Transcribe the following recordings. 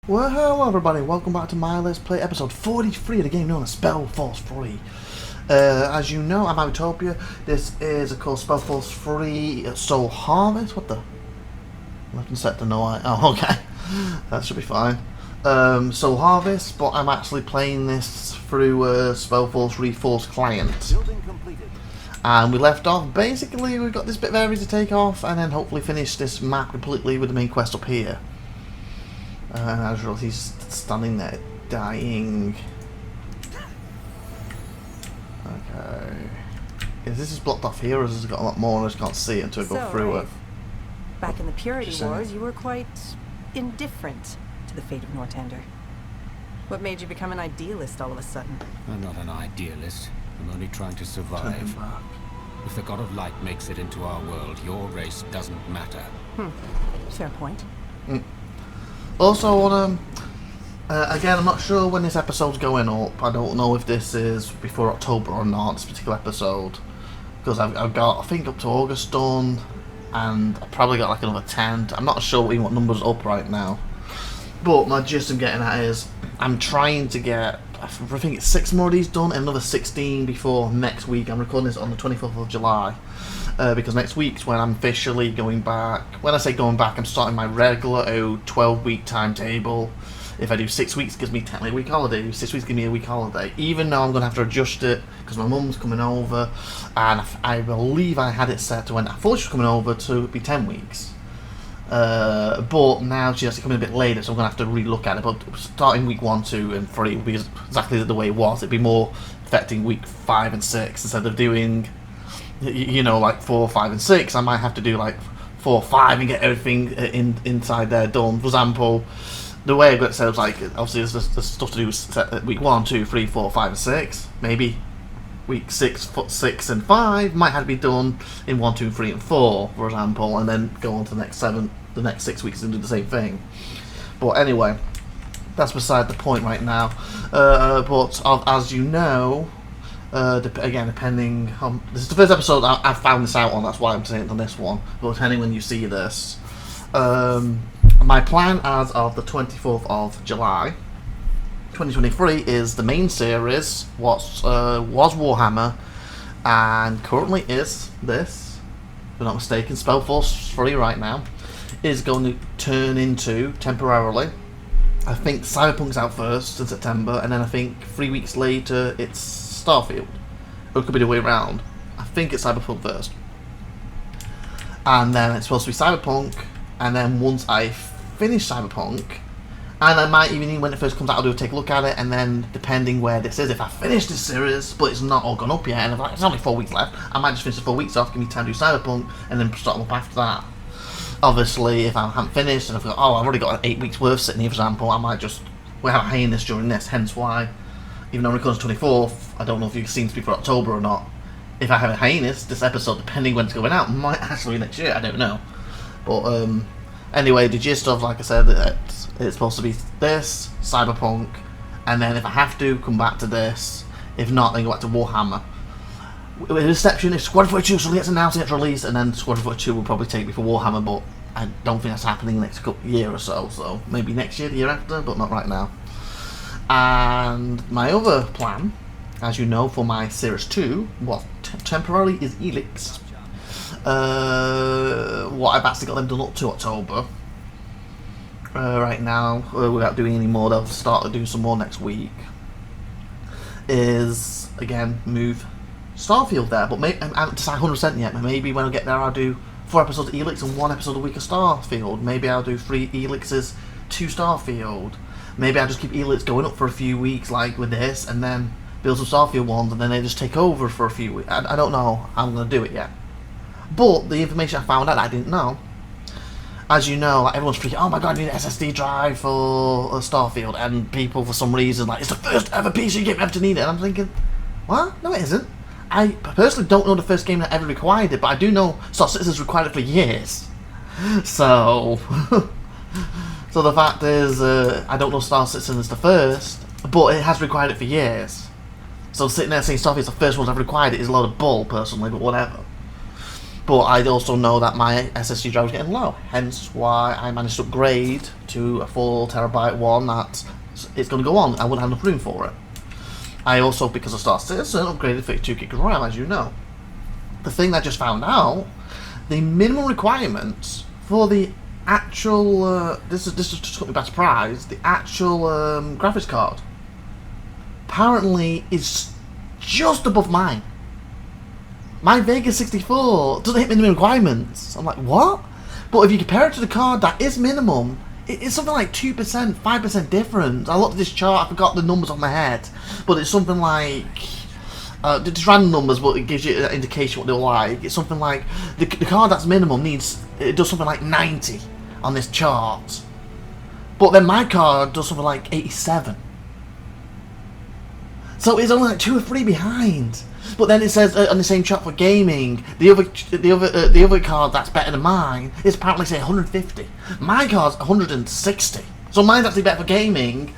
Well, hello everybody, welcome back to my Let's Play episode 43 of the game known as SpellForce 3. As you know, I'm IVATOPIA. This is, of course, SpellForce 3 Soul Harvest. What the? I'm looking set to no I. Oh, okay. That should be fine. Soul Harvest, but I'm actually playing this through SpellForce Reforce client. And we left off, basically, we've got this bit of area to take off, and then hopefully finish this map completely with the main quest up here. As usual, he's standing there, dying. Okay. Is this is blocked off here, or has it got a lot more and I just can't see it until I go through it? Back in the Purity Wars, you were quite indifferent to the fate of Nortender. What made you become an idealist all of a sudden? I'm not an idealist. I'm only trying to survive. If the God of Light makes it into our world, your race doesn't matter. Fair point. Also, I want to... again, I'm not sure when this episode's going up. I don't know if this is before October or not, this particular episode. Because I've got, I think, up to August done. And I've probably got like another 10. I'm not sure even what number's up right now. But my gist I'm getting at is, I'm trying to get, I think it's 6 more of these done, and another 16 before next week. I'm recording this on the 24th of July. Because next week's when I'm officially going back. When I say going back, I'm starting my regular 12-week timetable. If I do 6 weeks, it gives me technically a week holiday. 6 weeks gives me a week holiday. Even though I'm going to have to adjust it because my mum's coming over, and I believe I had it set to when I thought she was coming over to be 10 weeks. But now she has to come in a bit later, so I'm going to have to relook at it. But starting week 1, 2, and 3 will be exactly the way it was. It'd be more affecting week 5 and 6 instead of doing, you know, like 4, 5, and 6. I might have to do like 4, 5 and get everything inside there done. For example, the way I got it set up was like, obviously there's stuff to do with week 1, 2, 3, 4, 5, and 6. Maybe week 6, 6, and 5 might have to be done in 1, 2, 3, and 4, for example, and then go on to the next 6 weeks and do the same thing. But anyway, that's beside the point right now. But as you know, again, depending on, this is the first episode I've found this out on, that's why I'm saying it on this one, but depending when you see this, my plan as of the 24th of July 2023 is the main series, was Warhammer, and currently is this, if I'm not mistaken, SpellForce 3 right now, is going to turn into, temporarily, I think Cyberpunk's out first in September, and then I think 3 weeks later it's Starfield. Or it could be the way around. I think it's Cyberpunk first. And then it's supposed to be Cyberpunk, and then once I finish Cyberpunk, and I might even, when it first comes out, I'll take a look at it, and then depending where this is, if I finish this series, but it's not all gone up yet, and if it's only 4 weeks left, I might just finish the 4 weeks off, give me time to do Cyberpunk, and then start them up after that. Obviously, if I haven't finished, and I've got, I've already got 8 weeks worth sitting here, for example, I might just, we'll have a hiatus during this, hence why, even though it record's 24th, I don't know if you've seen this before October or not. If I have a hiatus, this episode, depending when it's going out, might actually be next year, I don't know. But, anyway, the gist of, like I said, it's supposed to be this, Cyberpunk, and then if I have to, come back to this. If not, then go back to Warhammer. With the exception, if Squadron 42 suddenly gets announced and gets released, and then Squadron 42 will probably take me for Warhammer, but I don't think that's happening in the next year or so maybe next year, the year after, but not right now. And my other plan, as you know, for my Series 2, well, temporarily is Elix. What I've actually got them done up to October. Right now, without doing any more, they'll start to do some more next week. Is, again, move Starfield there, but maybe, I haven't decided 100% yet, but maybe when I get there I'll do 4 episodes of Elix and 1 episode a week of Starfield. Maybe I'll do 3 Elixes, 2 Starfield. Maybe I'll just keep Elix going up for a few weeks, like with this, and then build some Starfield ones, and then they just take over for a few weeks. I don't know how I'm going to do it yet. But the information I found out I didn't know. As you know, like, everyone's freaking, oh my god, I need an SSD drive for Starfield, and people for some reason, like, it's the first ever PC game ever to need it, and I'm thinking, what? No it isn't. I personally don't know the first game that ever required it, but I do know Star Citizen's required it for years. So, so the fact is, I don't know Star Citizen is the first, but it has required it for years. So sitting there saying Starfield's the first one to have required it is a lot of bull, personally, but whatever. But I also know that my SSD drive was getting low, hence why I managed to upgrade to a 4TB one that it's going to go on. I wouldn't have enough room for it. I also, because of Star Citizen, upgraded 32 gig of RAM, as you know. The thing I just found out, the minimum requirements for the actual, this just took me by surprise, the actual graphics card apparently is just above mine. My Vega 64 doesn't hit minimum requirements. I'm like, what? But if you compare it to the card that is minimum, it's something like 2%, 5% difference. I looked at this chart, I forgot the numbers off my head, but it's something like, just random numbers, but it gives you an indication what they're like. It's something like, the card that's minimum it does something like 90 on this chart. But then my card does something like 87. So it's only like 2 or 3 behind. But then it says on the same chart for gaming, the other card that's better than mine is apparently say 150. My card's 160. So mine's actually better for gaming,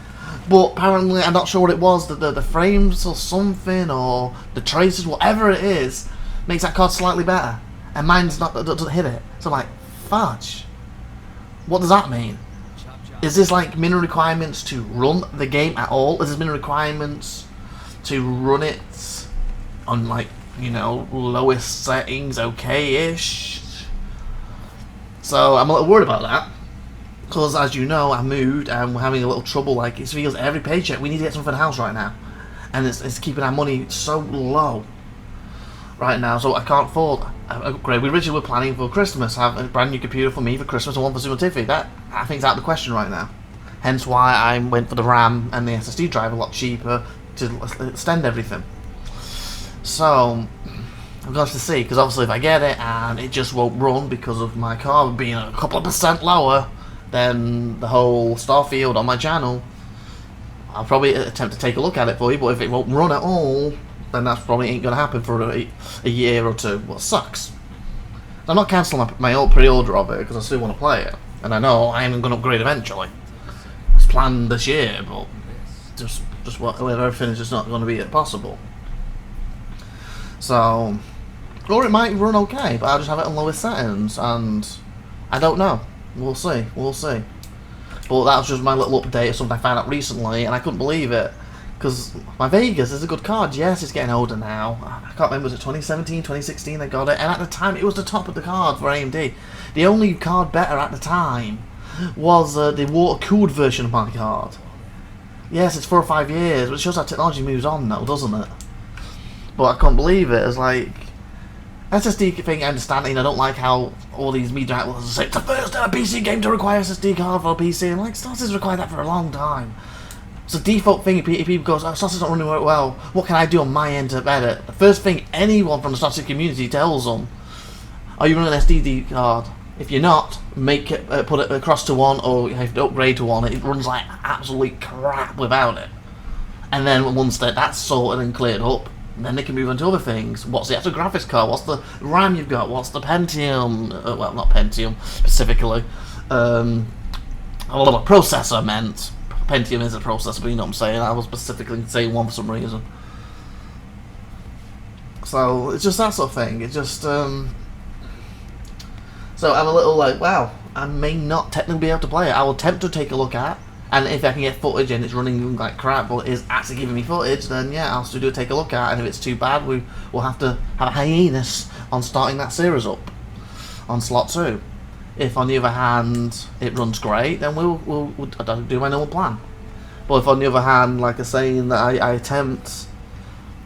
but apparently I'm not sure what it was. The frames or something, or the traces, whatever it is, makes that card slightly better, and mine's not, doesn't hit it. So I'm like, fudge. What does that mean? Is this like minimum requirements to run the game at all? Is this minimum requirements to run it on, like, you know, lowest settings, okay-ish? So I'm a little worried about that, because as you know, I moved and we're having a little trouble. Like, it feels every paycheck we need to get something for the house right now, and it's keeping our money so low right now, so I can't afford an upgrade. We originally were planning for Christmas, have a brand new computer for me for Christmas and one for Zoom and Tiffy. That, I think, is out of the question right now. Hence why I went for the RAM and the SSD drive, a lot cheaper to extend everything. So I'm going to see, because obviously if I get it and it just won't run because of my car being a couple of percent lower than the whole Starfield on my channel, I'll probably attempt to take a look at it for you. But if it won't run at all, then that's probably ain't going to happen for a year or two. Well, it sucks. I'm not cancelling my old pre-order of it because I still want to play it, and I know I am going to upgrade eventually. It's planned this year, but just with everything is just not going to be possible. So, or it might run okay, but I'll just have it on lowest settings, and I don't know. We'll see. We'll see. But that was just my little update of something I found out recently, and I couldn't believe it. Because my Vegas is a good card. Yes, it's getting older now. I can't remember, was it 2017, 2016 I got it? And at the time, it was the top of the card for AMD. The only card better at the time was the water-cooled version of my card. Yes, it's 4 or 5 years, but it shows how technology moves on now, doesn't it? But I couldn't believe it. It's like, SSD thing, I understand it. I don't like how all these media outlets say it's the first ever PC game to require SSD card for a PC. I'm like, Star City's required that for a long time. It's a default thing. If people go, oh, Star City's not running well, what can I do on my end to better? The first thing anyone from the Star City community tells them, are you running an SD card? If you're not, make it, put it across to one, or you have to upgrade to one. It runs like absolute crap without it. And then once that's sorted and cleared up, then they can move on to other things. What's the actual graphics card? What's the RAM you've got? What's the Pentium? Well, not Pentium specifically. A little processor meant. Pentium is a processor, but you know what I'm saying. I was specifically saying one for some reason. So it's just that sort of thing. It's just so I'm a little like, wow, I may not technically be able to play it. I will attempt to take a look at. And if I can get footage and it's running like crap, but it's actually giving me footage, then yeah, I'll still take a look at it. And if it's too bad, we will have to have a hiatus on starting that series up on slot 2. If on the other hand it runs great, then we'll do my normal plan. But if on the other hand, like I say, that I attempt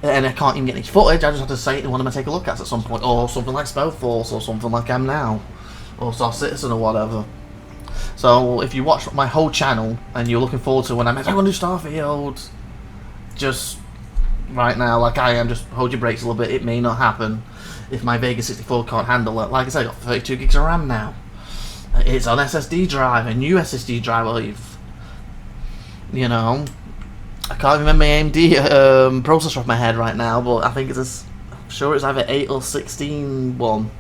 and I can't even get any footage, I just have to say it and want to take a look at some point, or something like SpellForce, or something like I'm now, or Star Citizen, or whatever. So if you watch my whole channel and you're looking forward to when I'm going to do Starfield, just right now, like I am, just hold your brakes a little bit. It may not happen if my Vega 64 can't handle it. Like I said, I got 32 gigs of RAM now. It's on SSD drive, a new SSD drive, I believe. You know, I can't remember my AMD processor off my head right now, but I think I'm sure it's either 8 or 16 one.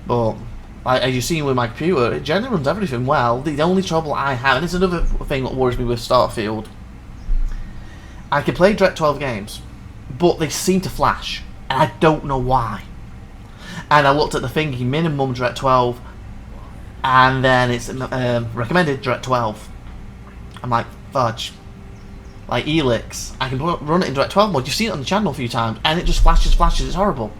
But as you've seen with my computer, it generally runs everything well. The only trouble I have, and it's another thing that worries me with Starfield, I can play direct 12 games, but they seem to flash, and I don't know why. And I looked at the thingy, minimum Direct 12, and then it's recommended Direct 12. I'm like, fudge. Like Elix, I can run it in Direct 12 mode. You've seen it on the channel a few times, and it just flashes. It's horrible.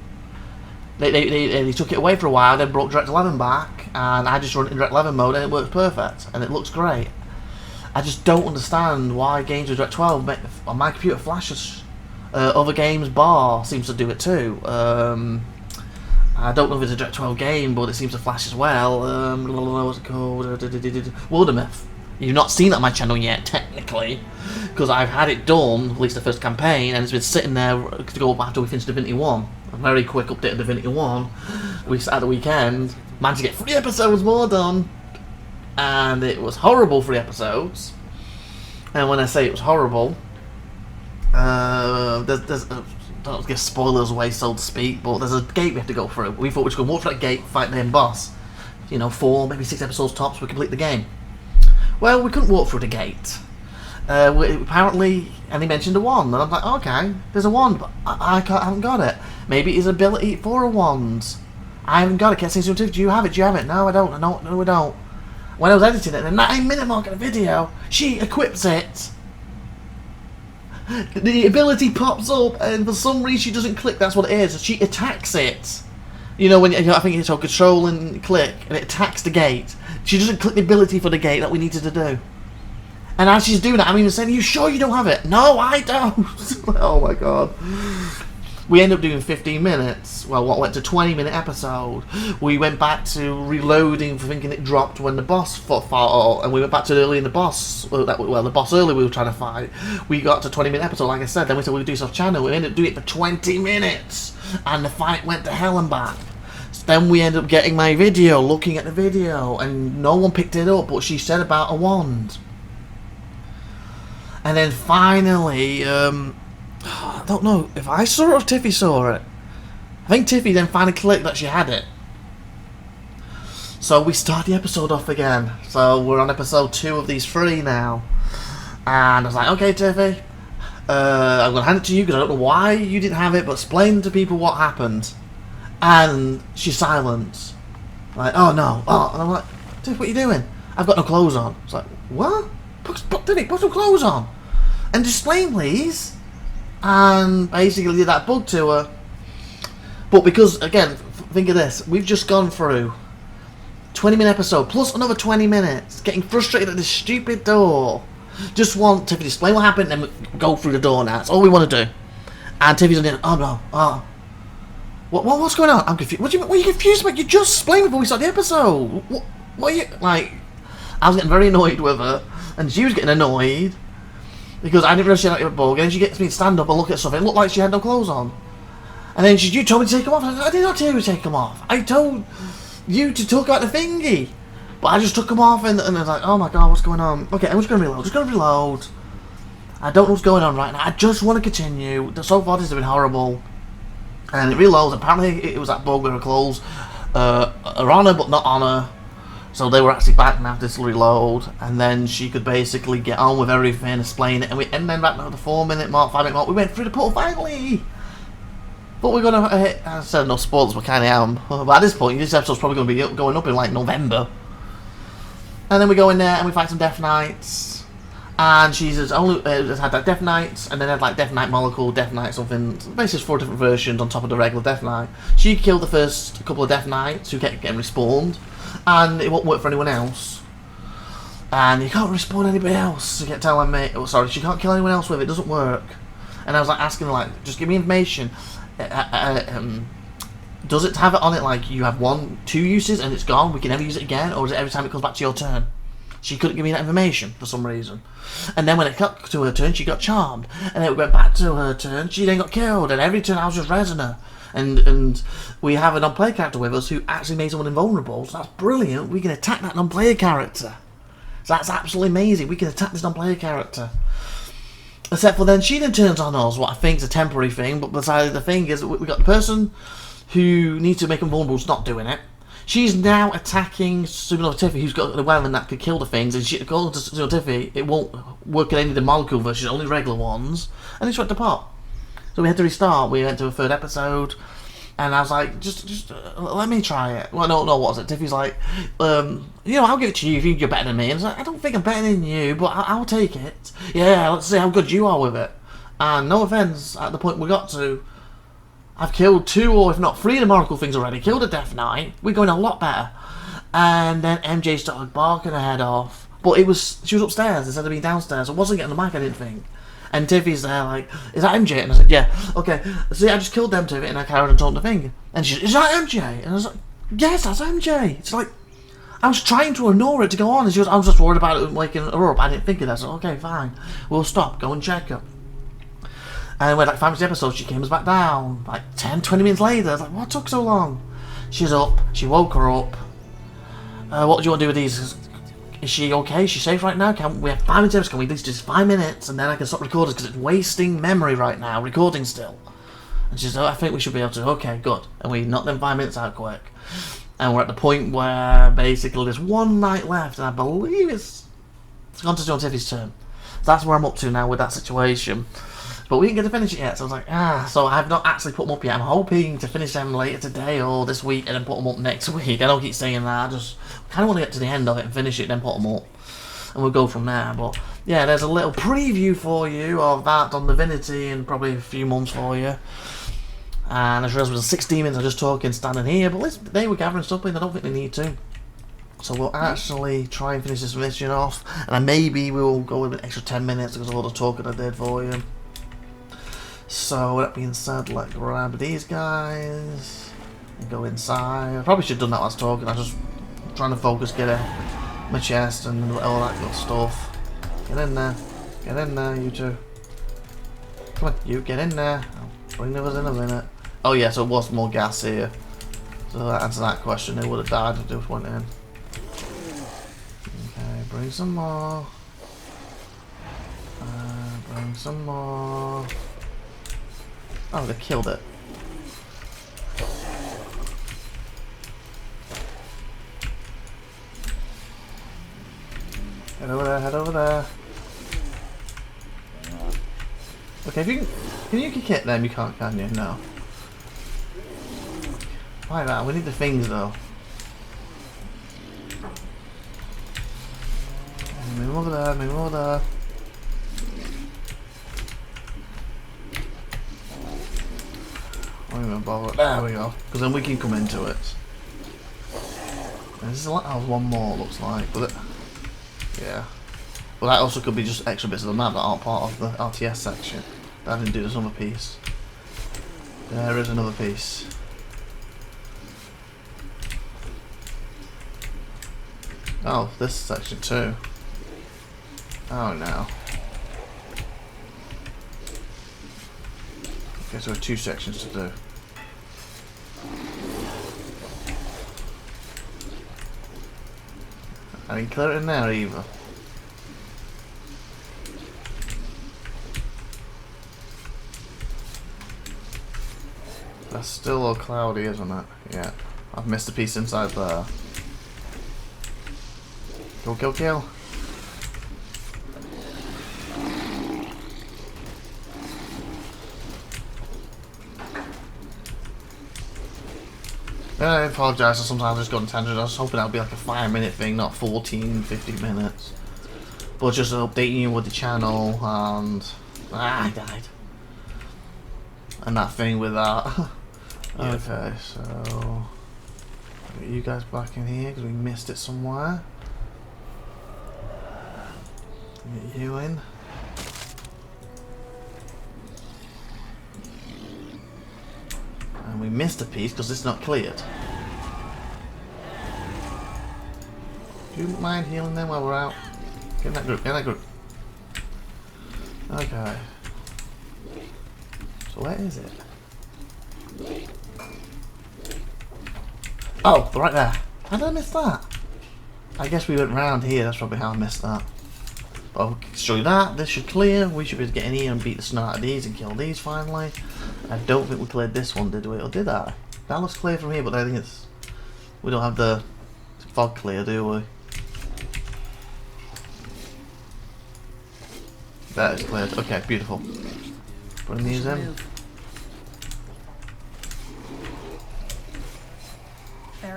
They took it away for a while, then brought Direct 11 back, and I just run it in Direct 11 mode, and it works perfect, and it looks great. I just don't understand why games with Direct 12 on my computer flashes. Other games, Bar seems to do it too. I don't know if it's a Direct 12 game, but it seems to flash as well. What's it called? Wildemouth. You've not seen that on my channel yet, technically, because I've had it done, at least the first campaign, and it's been sitting there to go up after we finish Divinity 1. A very quick update of Divinity 1. We sat at the weekend, managed to get 3 episodes more done, and it was horrible 3 episodes. And when I say it was horrible, don't give spoilers away, so to speak, but there's a gate we have to go through. We thought we were just going to walk through that gate, fight the main boss. 4, maybe 6 episodes tops, we complete the game. Well, we couldn't walk through the gate. Apparently, and he mentioned a wand, and I'm like, okay, there's a wand, but I haven't got it. Maybe it's an ability for a wand. I haven't got it. Can't see something. Do you have it? Do you have it? No, I don't. No, I don't. When I was editing it, in the 9-minute mark of the video, she equips it. The ability pops up, and for some reason she doesn't click. That's what it is. She attacks it. When I think it's on control and click, and it attacks the gate. She doesn't click the ability for the gate that we needed to do. And as she's doing that, I'm even saying, "Are you sure you don't have it?" No, I don't. Oh my god. We ended up doing 15 minutes. Well, what went to 20-minute episode. We went back to reloading for thinking it dropped when the boss fought, and we went back to early in the boss. The boss early we were trying to fight. We got to 20-minute episode, like I said. Then we said we'd do this off channel. We ended up doing it for 20 minutes, and the fight went to hell and back. Then we ended up getting my video, looking at the video, and no one picked it up. But she said about a wand, and then finally. I don't know if I saw it or Tiffy saw it. I think Tiffy then finally clicked that she had it. So we start the episode off again. So we're on episode 2 of these 3 now. And I was like, okay Tiffy, I'm going to hand it to you because I don't know why you didn't have it, but explain to people what happened. And she's silent. Like, oh no. Oh, and I'm like, Tiffy, what are you doing? I've got no clothes on. It's like, what? Tiffy, put some clothes on. And explain please. And basically did that bug to her. But because, again, think of this, we've just gone through 20-minute episode plus another 20 minutes getting frustrated at this stupid door. Just want Tiffy to explain what happened and then go through the door now. That's all we want to do. And Tiffy's like, oh no, oh. What's going on? I'm confused. What are you confused about? You just explained before we started the episode. What are you, like, I was getting very annoyed with her and she was getting annoyed. Because I didn't really see that bug, and then she gets me to stand up and look at something. It looked like she had no clothes on. And then you told me to take them off. I did not tell you to take them off. I told you to talk about the thingy. But I just took them off, and I was like, oh my god, what's going on? Okay, I'm just going to reload. I don't know what's going on right now. I just want to continue. So far, this has been horrible. And it reloads. Apparently, it was that bug where her clothes are on her, but not on her. So they were actually back now, this reload, and then she could basically get on with everything, explain it, and then back now the 4-minute mark, 5-minute mark, we went through the portal finally! But we're gonna hit, I said no spoilers, but kinda am. But at this point, this episode's probably gonna be going up in like November. And then we go in there and we fight some Death Knights. And she's only had that Death Knights, and then had like Death Knight Molecule, Death Knight something, basically 4 different versions on top of the regular Death Knight. She killed the first couple of Death Knights who kept getting respawned. And it won't work for anyone else. And you can't respawn anybody else. You get telling me, oh sorry, she can't kill anyone else with it. It doesn't work. And I was like asking her, like, just give me information. Does it have it on it like you have 2 uses and it's gone? We can never use it again, or is it every time it comes back to your turn? She couldn't give me that information for some reason. And then when it got to her turn, she got charmed. And then it went back to her turn. She then got killed. And every turn I was just rezzing her. And we have a non-player character with us who actually made someone invulnerable, so that's brilliant. We can attack that non-player character. So that's absolutely amazing. We can attack this non-player character. Except for then she then turns on us, what I think is a temporary thing, but besides the thing is we got the person who needs to make them vulnerable is not doing it. She's now attacking Supernova Tiffy, who's got the weapon that could kill the things, and she according to Supernova Tiffy, it won't work in any of the molecule versions, only regular ones, and it's went to pot. So we had to restart. We went to a 3rd episode, And I was like, just let me try it. Well, no, what was it? Tiffy's like, I'll give it to you if you're better than me. And I was like, I don't think I'm better than you, but I'll take it. Yeah, let's see how good you are with it. And no offense, at the point we got to, I've killed 2 or if not 3 of the Miracle things already. Killed a Death Knight. We're going a lot better. And then MJ started barking her head off. But she was upstairs instead of being downstairs. I wasn't getting the mic, I didn't think. And Tiffy's there like, is that MJ? And I said, yeah, okay. See, I just killed them, Tiffy, and I carried on talking the thing. And she said, is that MJ? And I was like, yes, that's MJ. It's like, I was trying to ignore it to go on. And she was, I was just worried about it waking her up. I didn't think of that. I said, okay, fine. We'll stop. Go and check her. And when like 5 minutes episode, she came back down. Like 10, 20 minutes later. I was like, what took so long? She's up. She woke her up. What do you want to do with these? Is she okay? Is she safe right now? We have 5 minutes episode. Can we just 5 minutes and then I can stop recording because it's wasting memory right now. Recording still. And she said, I think we should be able to. Okay, good. And we knocked them 5 minutes out quick. And we're at the point where basically there's 1 night left, and I believe it's gone to John Tiffy's turn. So that's where I'm up to now with that situation. But we didn't get to finish it yet, so I was like, so I've not actually put them up yet. I'm hoping to finish them later today or this week and then put them up next week. I don't keep saying that, I just kind of want to get to the end of it and finish it, then put them up. And we'll go from there. But yeah, there's a little preview for you of that on Divinity in probably a few months for you. And I realised it was 16 minutes, I'm just talking, standing here. But they were gathering stuff, but I don't think they need to. So we'll actually try and finish this mission off. And then maybe we'll go with an extra 10 minutes because of all the talking I did for you. So with that being said, let's grab these guys and go inside. I probably should have done that last talking. I was just trying to focus, get my chest and all that good stuff. Get in there, you two. Come on, you get in there. I'll bring the others in a minute. Oh yeah, so it was more gas here. So that answers that question. They would have died if they just went in. Okay, bring some more. Bring some more. Oh, they killed it. Head over there, head over there. Okay, if you can hit them, you can't, can you? No. Why that? We need the things though. Move over there, move over there. Don't even bother. There we go. Because then we can come into it. And this is like one more, looks like, but yeah. But that also could be just extra bits of the map that aren't part of the RTS section. That didn't do this other piece. There is another piece. Oh, this section too. Oh no. Okay, so there are 2 sections to do. I didn't clear it in there either. That's still all cloudy, isn't it? Yeah. I've missed a piece inside there. Kill, kill, kill. I apologise, sometimes I just go on tangent. I was hoping that would be like a 5-minute thing, not 14, 50 minutes. But just updating you with the channel and... I died. And that thing with that. Okay, so... Get you guys back in here because we missed it somewhere. Get you in. And we missed a piece because it's not cleared. Do you mind healing them while we're out? Get in that group, get in that group. Okay. So where is it? Oh, right there. How did I miss that? I guess we went round here, that's probably how I missed that. But I'll show you that, this should clear. We should be able to get in here and beat the snot out of these and kill these finally. I don't think we cleared this one, did we? Or did I? That looks clear from here, but I think it's... We don't have the fog clear, do we? That is cleared. Okay, beautiful. Bring these in.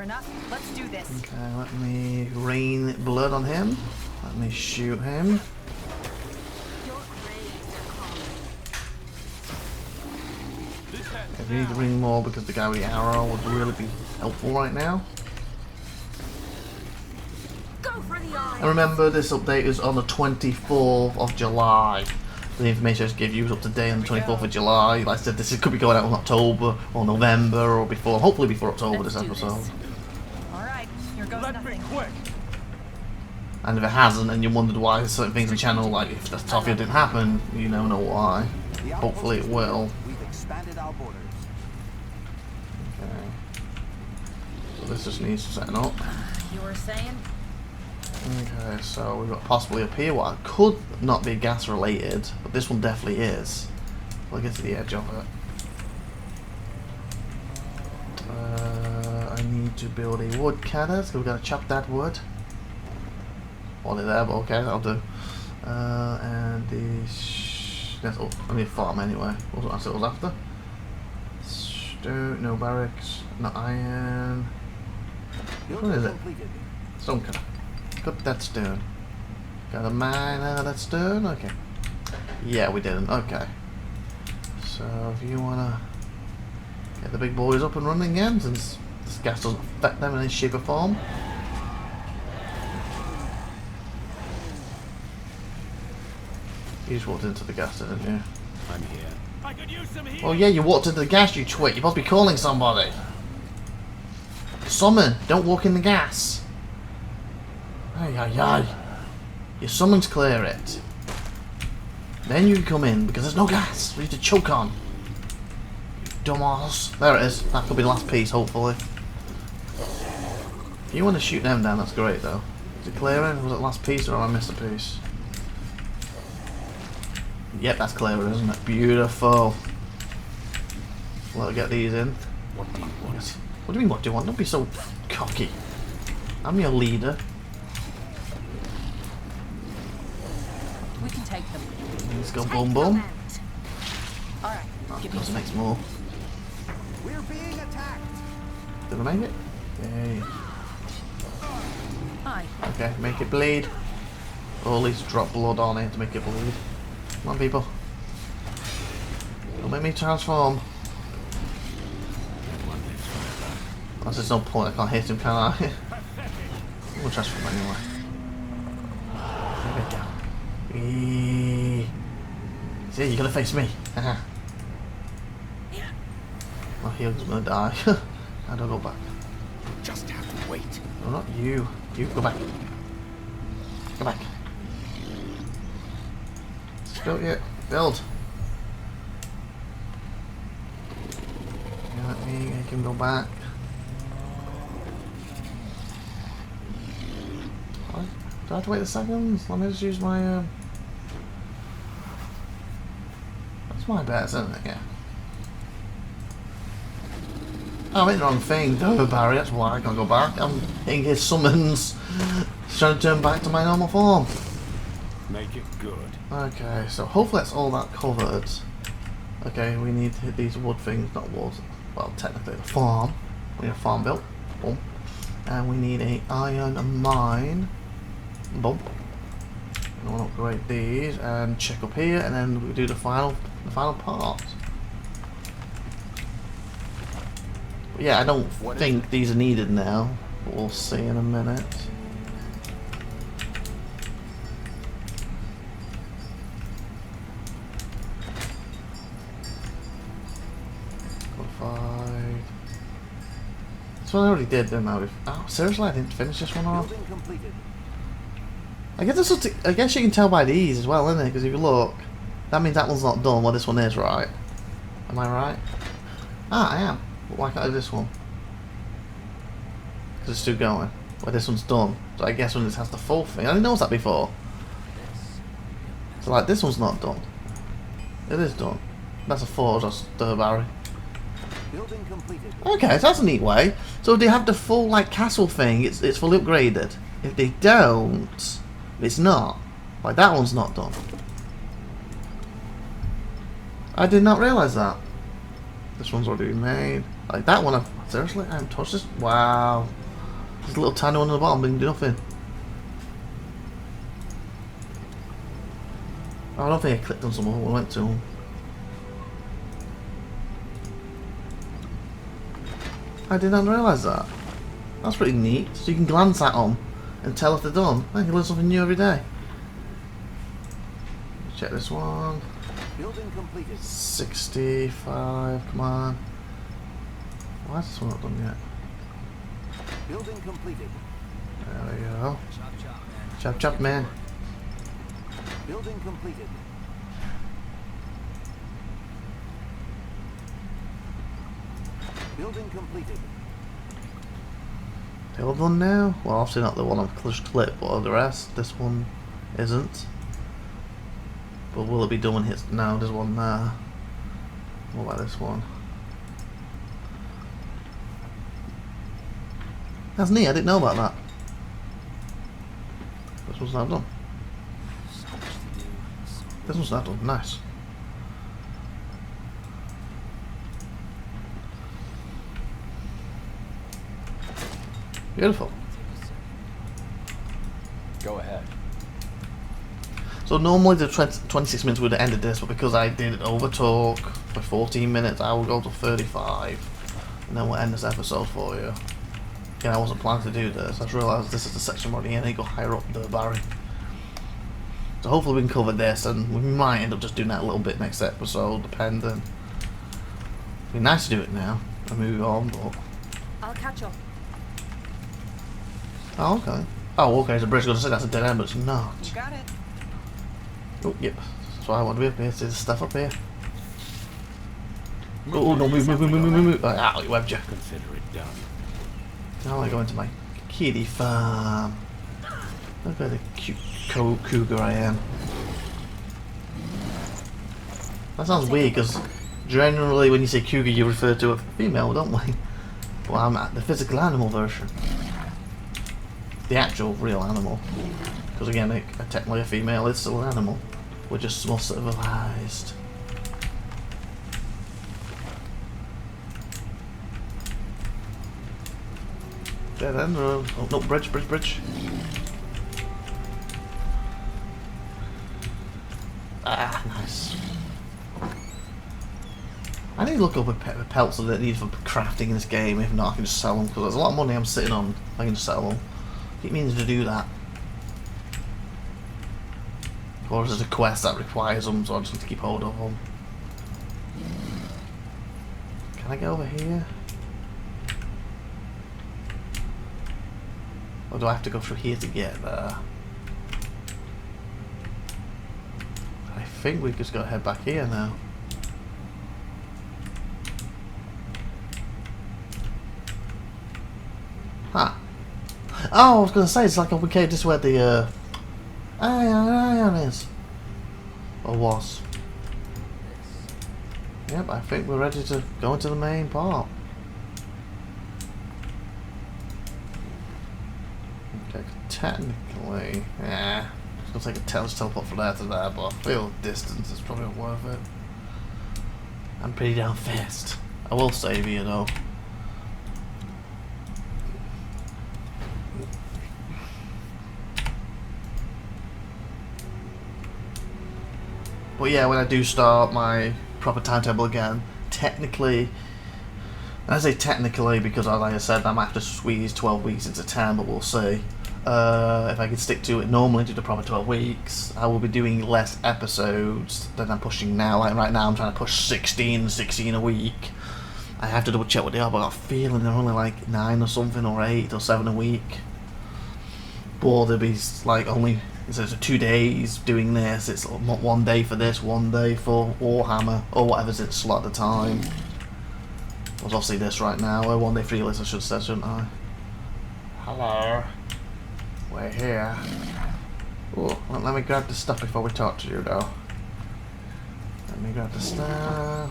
Fair enough. Let's do this. Okay, let me rain blood on him. Let me shoot him. Okay, we need to bring more because the guy with the arrow would really be helpful right now. Go for the eye. And remember, this update is on the 24th of July. The information I just gave you is up to date on the 24th of July. Like I said, this could be going out in October or November or before, hopefully before October, this episode. Alright, here goes nothing. Quick. And if it hasn't, and you wondered why certain things on the channel, like if the Topia didn't happen, you never know why. Hopefully it will. We've expanded our borders. Okay. So this just needs setting up. You were saying? Okay, so we've got possibly up here what could not be gas related, but this one definitely is. We'll get to the edge of it. I need to build a wood cannon, so we've got to chop that wood. Want it there, but okay, that'll do. And the oh, I need a farm anyway. What was it was after? Stone, no barracks, no iron. What is it? Stone cutter. Got that stone. Got a mine out of that stone? Okay. Yeah, we didn't. Okay. So if you wanna get the big boys up and running again, since this gas doesn't affect them in any shape or form. You just walked into the gas, didn't you? I'm here. I could use some heat. Oh yeah, you walked into the gas, you twit. You're supposed to be calling somebody. Summon. Don't walk in the gas. Ay, ay, ay. Your summons clear it. Then you can come in, because there's no gas for you to choke on. You dumbass. There it is. That could be the last piece, hopefully. If you want to shoot them down, that's great, though. Is it clearing? Was it the last piece, or have I missed a piece? Yep, that's clearing, isn't it? Beautiful. Let's get these in. What do you want? What do you mean, what do you want? Don't be so cocky. I'm your leader. We can take them. Let's go boom boom. Alright, Oh, give me let's make some more. We're being attacked. Did I make it? Yay. Aye. Okay, make it bleed. Or at least drop blood on it to make it bleed. Come on, people. Don't make me transform. That's just no point, I can't hit him, can I? I'm gonna transform anyway. There we go. Eee. See, you're gonna face me. My heel's gonna die. How do I go back? Just have to wait. No, not you. You, go back. Go back. Build it. Build. Yeah, let me make him go back. Do I have to wait a second? Let me just use my that's my bet, isn't it? Yeah. Oh, I'm hitting the wrong thing. Duh, Barry, that's why I can't go back. I'm hitting his summons. Trying to turn back to my normal form. Make it good. Okay, so hopefully that's all that covered. Okay, we need to hit these wood things, not wood. Well, technically the farm. We need a farm built. Boom. And we need a iron mine. Boom. And we'll upgrade these and check up here, and then we do the final part. But yeah, I don't think these are needed now, but we'll see in a minute. Qualified. This one I already did, didn't I? Oh, seriously, I didn't finish this one off. Building completed. I guess you can tell by these as well, isn't it? Because if you look, that means that one's not done. Well, this one is, right? Am I right? Ah, I am. But why can't I do this one? Because it's still going. Well, this one's done. So I guess when this has the full thing. I didn't notice that before. So like, this one's not done. It is done. That's a 4, that's Barry. Building completed. Okay, so that's a neat way. So if they have the full like castle thing, it's fully upgraded. If they don't, it's not. Like that one's not done. I did not realise that. This one's already been made. Like that one, I Seriously? I haven't touched this? Wow. There's a little tiny one on the bottom, didn't do nothing. I don't think I clicked on someone when I went to them. I did not realise that. That's pretty neat. So you can glance at them and tell if they're done. I can learn something new every day. Check this one. Building completed. 65, come on. Why is this one not done yet? Building completed. There we go. Chop chop, man. Building completed. Building completed. They all done now? Well, obviously not the one I've just clipped, but the rest, this one isn't. But will it be done when it hits? No, there's one there. What about this one? That's neat, I didn't know about that. This one's not done. This one's not done, nice. Beautiful. Go ahead. So normally the 26 minutes would have ended this, but because I did over talk for 14 minutes, I will go to 35, and then we'll end this episode for you. Again, I wasn't planning to do this. I just realised this is the section I'm already in. I go higher up the barry. So hopefully we can cover this, and we might end up just doing that a little bit next episode, depending. It'd be nice to do it now and move on, but. I'll catch up. Oh, okay. Oh, okay, so Bridge going to say that's a dead end, but it's not. You got it. Oh, yep. That's why I want to be up here. See the stuff up here. Oh, no, move. Ah, you webbed you. Consider it done. Now I go into my kitty farm. Look at the cute cougar I am. That sounds weird, because generally when you say cougar you refer to a female, don't we? Well, I'm at the physical animal version. The actual real animal. Because again, technically a female is still an animal. We're just more civilized. Dead end, or oh no, bridge. Ah, nice. I need to look up a pelts that I need for crafting in this game. If not, I can just sell them, because there's a lot of money I'm sitting on. I can just sell them. Keep meaning to do that. Or is it a quest that requires them, so I just need to keep hold of them. Can I get over here? Or do I have to go through here to get there? I think we just gotta head back here now. Huh. Oh, I was gonna say, it's like over here, this is where the iron is. Or was. Yep, I think we're ready to go into the main part. Okay, technically, yeah, it's gonna take a teleport from there to there, but I feel the distance is probably not worth it. I'm pretty damn fast. I will save you though. But yeah, when I do start my proper timetable again, technically, and I say technically because like I said, I might have to squeeze 12 weeks into 10, but we'll see. If I can stick to it normally, do the proper 12 weeks, I will be doing less episodes than I'm pushing now. Like right now I'm trying to push 16 a week. I have to double check what they are, but I got a feeling they're only like 9 or something, or 8 or 7 a week. But there'll be like only, so it's 2 days doing this, it's not 1 day for this, 1 day for Warhammer, or whatever's its slot at the time. There's obviously this right now, or 1 day free list I should say, shouldn't I? Hello. We're here. Oh, let me grab the stuff before we talk to you though. Let me grab the stuff.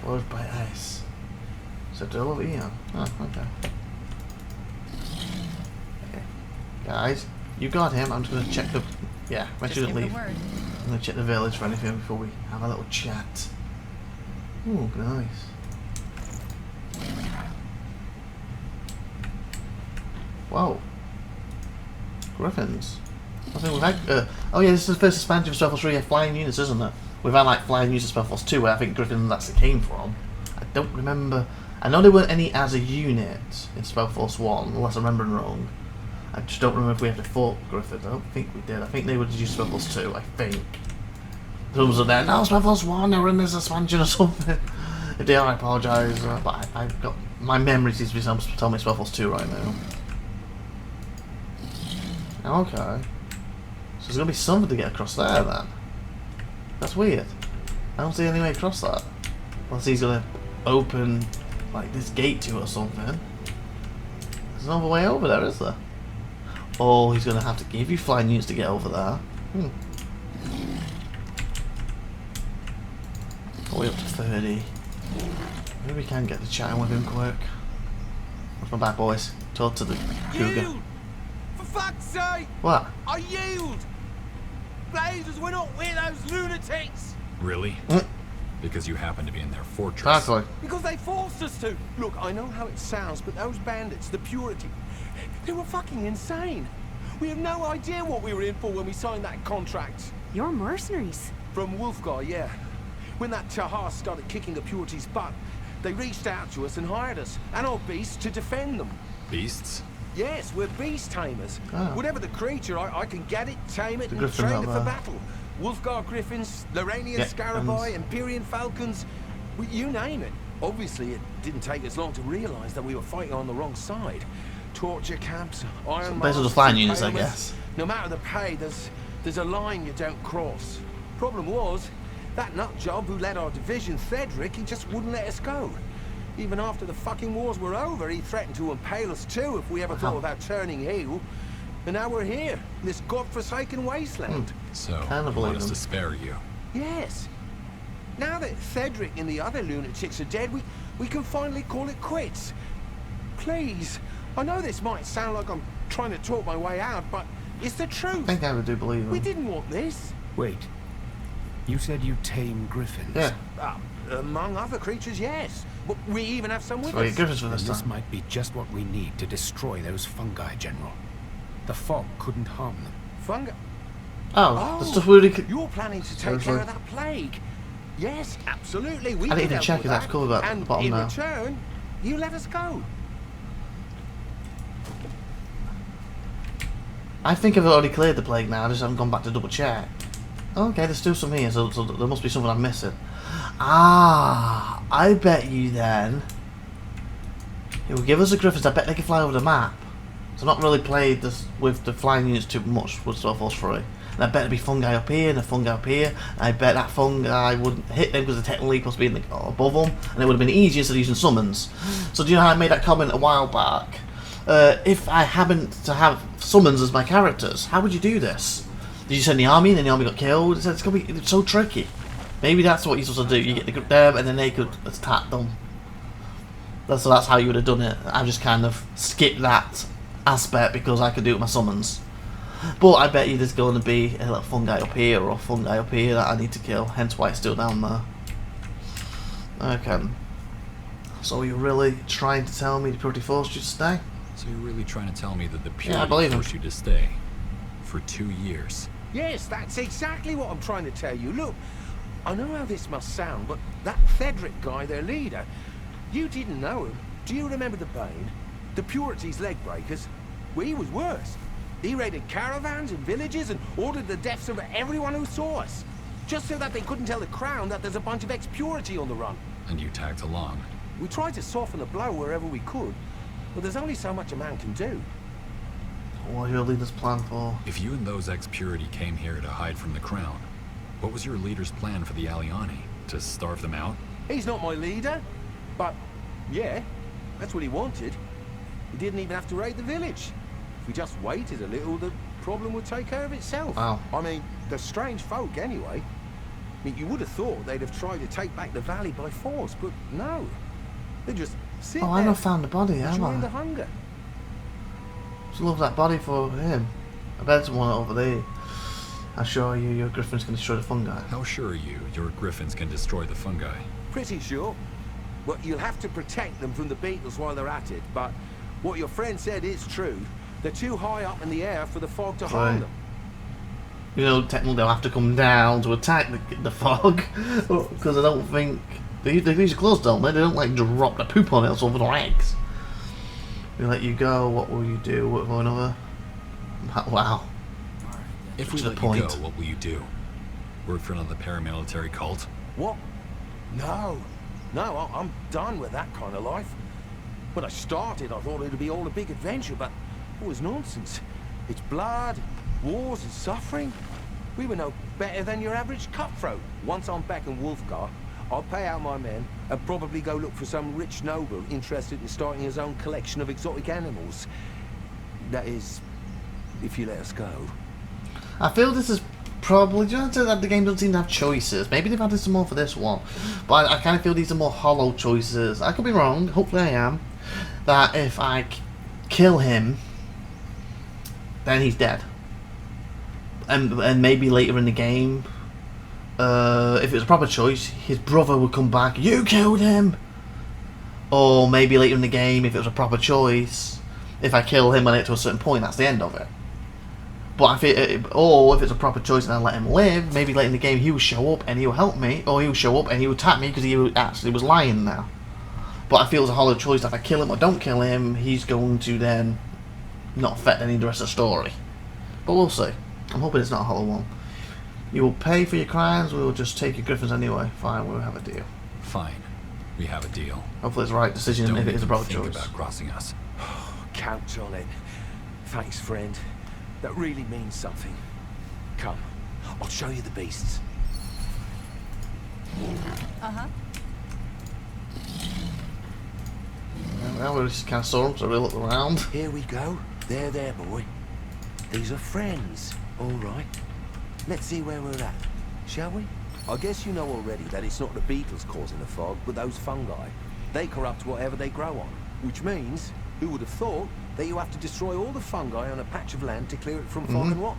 Where's by ice? Is it over here? Oh, okay. Guys, you got him. I'm just going to check the... Yeah, make sure to leave. I'm going to check the village for anything before we have a little chat. Ooh, nice. Whoa. Griffins. I think we've had... oh yeah, this is the first expansion for SpellForce 3. Flying units, isn't it? We've had like flying units of SpellForce 2 where I think Griffins actually came from. I don't remember... I know there weren't any as a unit in SpellForce 1, unless I'm remembering wrong. I just don't remember if we actually fought Griffins. I don't think we did. I think they would use SpellForce 2, I think. Some are there, no, SpellForce 1, they were in this expansion or something. If they are, I apologise. But I've got... My memory seems to be telling me SpellForce 2 right now. Okay. So there's going to be something to get across there then. That's weird. I don't see any way across that. Unless he's going to open like this gate to it or something. There's no other way over there, is there? Oh, he's going to have to give you flying units to get over there. All the way up to 30. Maybe we can get the chatting with him quick. What's my back, boys? Talk to the cougar. Yield! For fuck's sake! What? I yield! Blazers, we're not with those lunatics! Really? Because you happen to be in their fortress. Exactly. Because they forced us to! Look, I know how it sounds, but those bandits, the Purity, they were fucking insane! We have no idea what we were in for when we signed that contract. You're mercenaries. From Wolfgar, yeah. When that Tahar started kicking the Purity's butt, they reached out to us and hired us, and our beasts, to defend them. Beasts? Yes, we're beast tamers. Oh. Whatever the creature, I can get it, tame it, The and Griffin train it up for there. battle. Wolfgar Griffins, Loranian Yeah, Scarabai, Empyrean Falcons, you name it. Obviously, it didn't take us long to realise that we were fighting on the wrong side. Torture camps, iron Based on the masters, flying units, I impalements. guess. No matter the pay, there's a line you don't cross. Problem was, that nut job who led our division, Cedric, he just wouldn't let us go. Even after the fucking wars were over, he threatened to impale us too if we ever thought about turning heel. And now we're here, in this godforsaken wasteland. So, Kinda you believe want us him. to spare you? Yes. Now that Cedric and the other lunatics are dead, we can finally call it quits. Please. I know this might sound like I'm trying to talk my way out, but it's the I truth. think I would do believe We him. didn't want this. Wait. You said you tame griffins? Yeah. Among other creatures, yes. But we even have some with So he us. gives us for Then this this time. might be just what we need to destroy those fungi, General. The fog couldn't harm them. Fungi. Oh, the stuff we already could... You're planning to take Seriously? care of that plague. Yes, absolutely. We I didn't can even help check with if that's that. cool about and the bottom in now. return, you let us go. I think I've already cleared the plague now, I just haven't gone back to double check. Okay, there's still some here, so there must be something I'm missing. Ah, I bet you then... It will give us the Griffins, I bet they can fly over the map. So I've not really played this with the flying units too much with SpellForce 3. And I bet there'd be fungi up here and a fungi up here. And I bet that fungi wouldn't hit them because they're technically supposed to be in the, above them. And it would have been easier instead of using summons. So do you know how I made that comment a while back? If I happened to have summons as my characters, how would you do this? Did you send the army and then the army got killed? It's going to be so tricky. Maybe that's what you're supposed to do. You get them and then they could attack them. So that's how you would have done it. I just kind of skipped that aspect because I could do it with my summons. But I bet you there's going to be a little fungi up here or a fungi up here that I need to kill. Hence why it's still down there. Okay. So you're really trying to tell me the Purity forced you to stay? So you're really trying to tell me that the Yeah, I Purity believe him. forced you to stay? For 2 years? Yes, that's exactly what I'm trying to tell you. Look, I know how this must sound, but that Cedric guy, their leader, you didn't know him. Do you remember the Bane? The Purity's leg breakers? Well, he was worse. He raided caravans and villages and ordered the deaths of everyone who saw us. Just so that they couldn't tell the Crown that there's a bunch of ex-Purity on the run. And you tagged along? We tried to soften the blow wherever we could, but there's only so much a man can do. What are your leaders plan for? If you and those ex-Purity came here to hide from the Crown, what was your leader's plan for the Aliani? To starve them out? He's not my leader, but yeah, that's what he wanted. He didn't even have to raid the village. If we just waited a little, the problem would take care of itself. Wow. I mean, they're strange folk anyway. I mean, you would have thought they'd have tried to take back the valley by force, but no. They just sit Oh, there, I've not found the body, have enjoying the I? hunger. Just love that body for him. I bet it's one over there. I assure you, your Griffins can destroy the fungi. How sure are you your Griffins can destroy the fungi? Pretty sure. Well, you'll have to protect them from the beetles while they're at it, but what your friend said is true. They're too high up in the air for the fog to Right. harm them. You know, technically they'll have to come down to attack the fog, because I don't think they use your clothes, don't they? They don't like drop the poop on it or over their legs. We let you go. What will you do? What will another? Wow. If we To the let point. you go, what will you do? Work for another paramilitary cult? What? No. No, I'm done with that kind of life. When I started, I thought it'd be all a big adventure, but it was nonsense. It's blood, wars and suffering. We were no better than your average cutthroat. Once I'm back in Wolfgar, I'll pay out my men and probably go look for some rich noble interested in starting his own collection of exotic animals. That is, if you let us go. I feel this is probably just that the game doesn't seem to have choices. Maybe they've added some more for this one, but I kind of feel these are more hollow choices. I could be wrong. Hopefully, I am. That if I kill him, then he's dead, and maybe later in the game, if it was a proper choice, his brother would come back. You killed him. Or maybe later in the game, if it was a proper choice, if I kill him and get to a certain point, that's the end of it. But or if it's a proper choice and I let him live, maybe later in the game he will show up and he will help me, or he will show up and he will attack me because he actually was lying now. But I feel it's a hollow choice. If I kill him or don't kill him, he's going to then not affect any of the rest of the story. But we'll see. I'm hoping it's not a hollow one. You will pay for your crimes, we will just take your Griffins anyway. Fine, we'll have a deal. Fine. We have a deal. Hopefully it's the right decision Don't if it is a even proper think choice. about crossing us. Count on it. Thanks, friend. That really means something. Come, I'll show you the beasts. Uh-huh. Well, we just kind of saw them, so we looked around. Here we go. There, boy. These are friends. All right. Let's see where we're at, shall we? I guess you know already that it's not the beetles causing the fog, but those fungi. They corrupt whatever they grow on, which means, who would have thought, that you have to destroy all the fungi on a patch of land to clear it from fog and rot.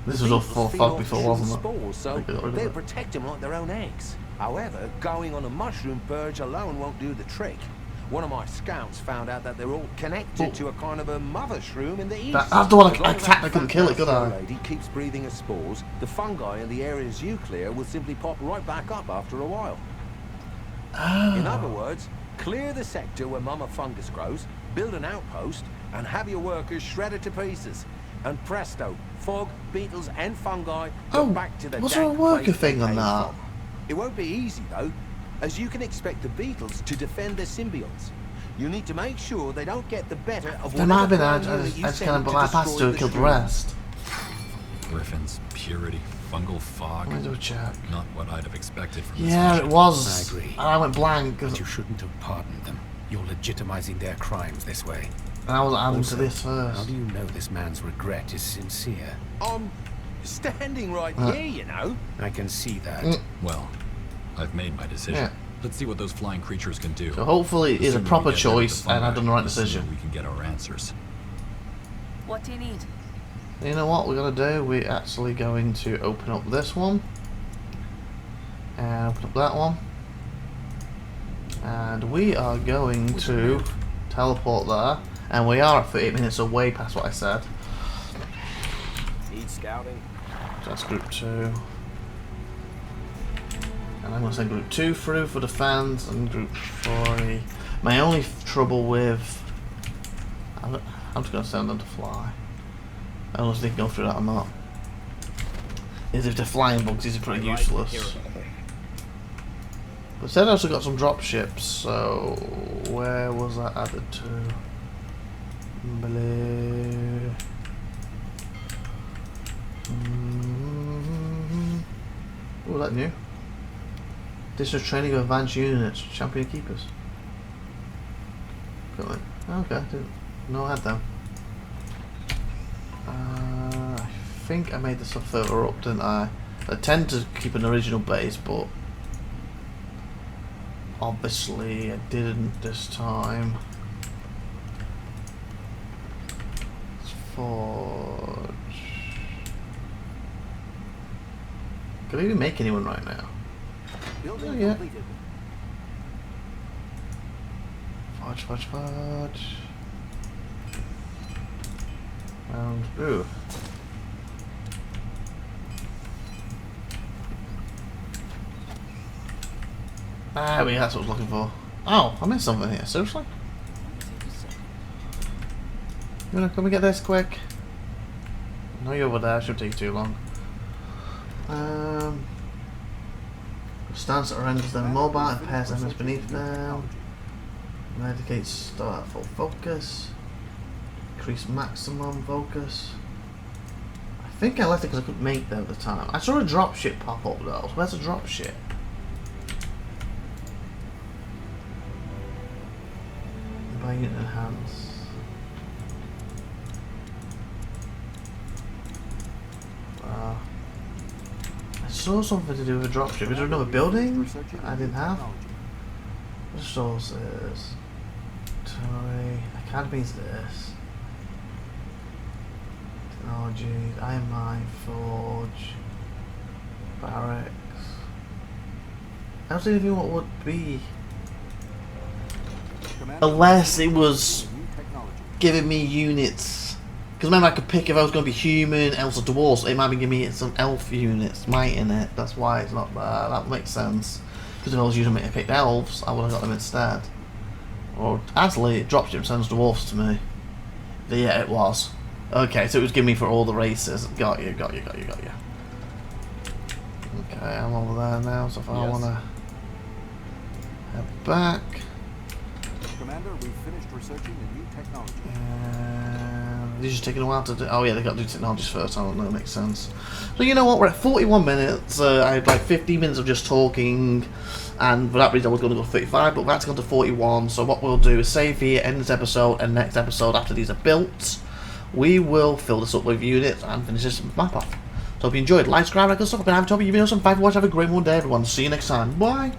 This The was all beetles full feed fog off before, the wasn't it? spores, so I got rid of they'll it. protect them like their own eggs. However, going on a mushroom purge alone won't do the trick. One of my scouts found out that they're all connected to a kind of a mother shroom in the east. That's the one As long I as attacked, that I couldn't fat kill it, could I? lady keeps breathing her spores, the fungi in the areas you clear will simply pop right back up after a while. In other words, clear the sector where Mama Fungus grows, build an outpost, and have your workers shredded to pieces. And presto, fog, beetles, and fungi go back to the was there a dank worker place thing they on came that? from. It won't be easy though, as you can expect the beetles to defend their symbionts. You need to make sure they don't get the better of There might have been, whatever I plan unit you just send kind of to bypassed destroy to kill the shroom. rest. Griffins, purity, fungal fog. Let me do a check. Not what I'd have expected from this Yeah, it mission. was. I agree. And I went blank But because you shouldn't have pardoned them. You're legitimizing their crimes this way. I was adding Also, to this how first. do you know this man's regret is sincere? I'm standing right here, you know. I can see that. Well, I've made my decision. Yeah. Let's see what those flying creatures can do. So hopefully The it's a sooner we proper get rid of the choice and I've fungi, done the right the sooner decision. we can get our answers. What do you need? You know what we're going to do? We're actually going to open up this one. And open up that one. And we are going to teleport there. And we are at 38 minutes away past what I said. Need scouting. So that's group 2. And I'm going to send group 2 through for defense and group 3. My only trouble with... I'm just going to send them to fly. I don't know if they can go through that or not. Is if they're flying bugs, these are pretty useless. But said I also got some drop ships, so where was that added to? Blue. Oh, that new. District training of advanced units, champion keepers. Got it. Okay, didn't know I had them. I think I made this stuff further up, didn't I? I tend to keep an original base, but obviously I didn't this time. Let's forge. Can I even make anyone right now? Building Oh, yeah. completed. Forge. Ooh. Ah, wait, that's what I was looking for. Oh, I missed something here. Seriously? You wanna come and get this quick? No, you're over there. Shouldn't take too long. Stance that renders them mobile and pairs enemies beneath them. Medicate start at full focus. Increase maximum focus. I think I left it because I couldn't make them at the time. I saw a dropship pop up though. Where's the dropship? Buy unit enhance. I saw something to do with a dropship. Is there another building I didn't have? Resources. Toy. Academy's this. Technology. Iron Mine. Forge. Barracks. I don't see what would be. Unless it was giving me units. Because remember I could pick if I was going to be human, elves or dwarves. It might be giving me some elf units, might in it. That's why it's not there. That makes sense. Because if I was using it to pick elves, I would have got them instead. Or actually, it dropship sends dwarves to me. But yeah, it was. Okay, so it was giving me for all the races. Got you. Okay, I'm over there now. So if I want to head back. Commander, we've finished researching the new technology. These just taking a while to do. Oh yeah, they got to do technologies first. I don't know, it makes sense. So you know what? We're at 41 minutes. I had like 15 minutes of just talking, and for that reason I was going to go 35, but that's gone to 41. So what we'll do is save here, end this episode, and next episode after these are built, we will fill this up with units and finish this map off. So if you enjoyed, like, subscribe, like, and stuff. I've been IVATOPIA. You've been awesome. Thank you for watching. Have a great one day, everyone. See you next time. Bye.